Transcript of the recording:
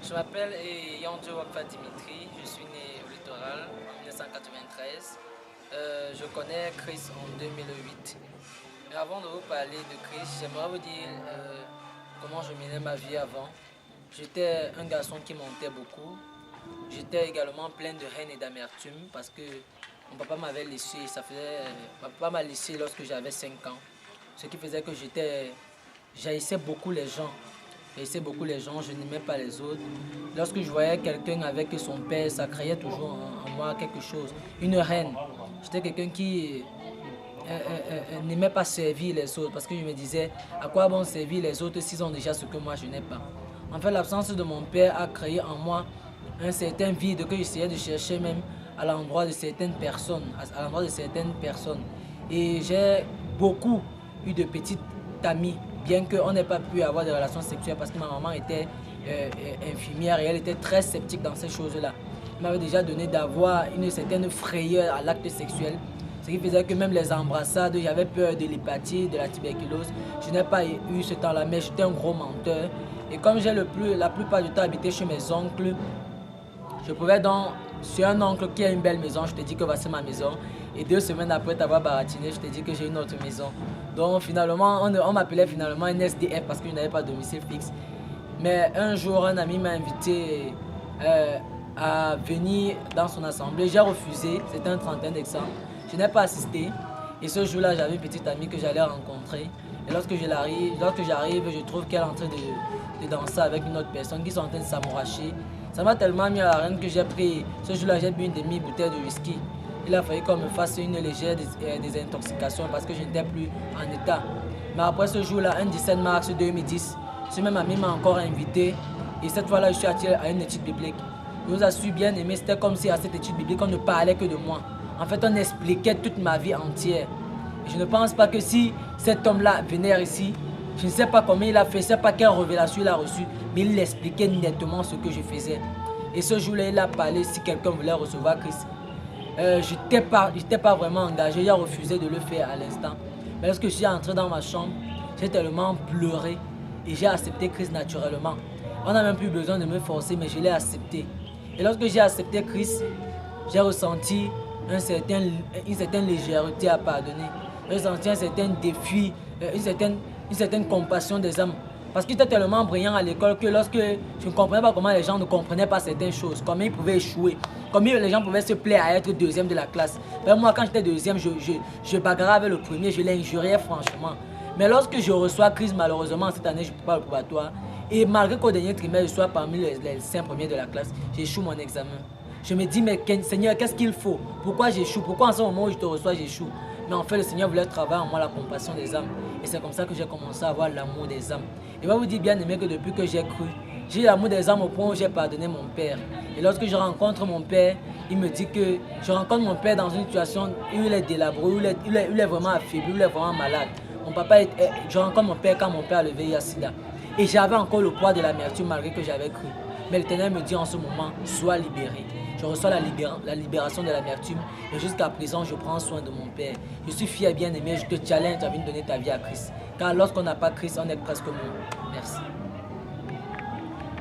Je m'appelle Yandjo Wakfa Dimitri, je suis né au littoral en 1993. Je connais Chris en 2008. Mais avant de vous parler de Chris, j'aimerais vous dire comment je menais ma vie avant. J'étais un garçon qui mentait beaucoup. J'étais également plein de haine et d'amertume parce que mon papa m'avait laissé, mon papa m'a laissé lorsque j'avais 5 ans. Ce qui faisait que j'haïssais beaucoup les gens. Je n'aimais pas les autres. Lorsque je voyais quelqu'un avec son père, ça créait toujours en moi quelque chose, une haine. J'étais quelqu'un qui n'aimait pas servir les autres parce que je me disais, à quoi bon servir les autres s'ils ont déjà ce que moi je n'ai pas. En fait, l'absence de mon père a créé en moi un certain vide que j'essayais de chercher même à l'endroit de certaines personnes, Et j'ai beaucoup eu de petites amies, bien qu'on n'ait pas pu avoir de relations sexuelles parce que ma maman était infirmière et elle était très sceptique dans ces choses-là. Elle m'avait déjà donné d'avoir une certaine frayeur à l'acte sexuel, ce qui faisait que même les embrassades, j'avais peur de l'hépatite, de la tuberculose. Je n'ai pas eu ce temps-là, mais j'étais un gros menteur. Et comme j'ai la plupart du temps habité chez mes oncles, je pouvais donc, sur un oncle qui a une belle maison, je te dis que voici ma maison. Et 2 semaines après t'avoir baratiné, je te dis que j'ai une autre maison. Donc finalement, on m'appelait finalement un SDF parce que je n'avais pas de domicile fixe. Mais un jour, un ami m'a invité à venir dans son assemblée. J'ai refusé, c'était un 31 décembre. Je n'ai pas assisté. Et ce jour-là, j'avais une petite amie que j'allais rencontrer. Et lorsque j'arrive, je trouve qu'elle est en train de danser avec une autre personne qui sont en train de s'amouracher. Ça m'a tellement mis à la reine que j'ai pris, ce jour-là, j'ai bu une demi-bouteille de whisky. Il a fallu qu'on me fasse une légère désintoxication parce que je n'étais plus en état. Mais après ce jour-là, un 17 mars 2010, ce même ami m'a encore invité. Et cette fois-là, je suis attiré à une étude biblique. Je vous assure, bien aimé, c'était comme si à cette étude biblique, on ne parlait que de moi. En fait, on expliquait toute ma vie entière. Et je ne pense pas que si cet homme-là venait ici, je ne sais pas comment il a fait, je ne sais pas quelle révélation il a reçue, mais il expliquait nettement ce que je faisais. Et ce jour-là, il a parlé si quelqu'un voulait recevoir Christ. Je n'étais pas vraiment engagé, il a refusé de le faire à l'instant. Mais lorsque je suis entré dans ma chambre, j'ai tellement pleuré et j'ai accepté Christ naturellement. On n'a même plus besoin de me forcer, mais je l'ai accepté. Et lorsque j'ai accepté Christ, j'ai ressenti une certaine légèreté à pardonner. J'ai ressenti un certain défi, une certaine compassion des hommes. Parce qu'il était tellement brillant à l'école que lorsque je ne comprenais pas comment les gens ne comprenaient pas certaines choses, comment ils pouvaient échouer, comment les gens pouvaient se plaire à être deuxième de la classe. Ben moi, quand j'étais deuxième, je bagarrais avec le premier, je l'injuriais franchement. Mais lorsque je reçois Christ, malheureusement, cette année, je ne peux pas le probatoire. Et malgré qu'au dernier trimestre, je sois parmi les 5 premiers de la classe, j'échoue mon examen. Je me dis, mais Seigneur, qu'est-ce qu'il faut? Pourquoi j'échoue? Pourquoi en ce moment où je te reçois, j'échoue? Mais en fait, le Seigneur voulait travailler en moi la compassion des âmes. Et c'est comme ça que j'ai commencé à avoir l'amour des âmes. Et je vais vous dire, bien aimé, que depuis que j'ai cru, j'ai l'amour des âmes au point où j'ai pardonné mon père. Et lorsque je rencontre mon père, il me dit que je rencontre mon père dans une situation où il est délabré, où il est vraiment affaibli, où il est vraiment malade. Je rencontre mon père quand mon père a levé Yassida. Et j'avais encore le poids de l'amertume malgré que j'avais cru. Mais l'Éternel me dit en ce moment, sois libéré. Je reçois la libération de l'amertume et jusqu'à présent, je prends soin de mon Père. Je suis fier, bien aimé, je te challenge à venir donner ta vie à Christ. Car lorsqu'on n'a pas Christ, on est presque mort. Merci.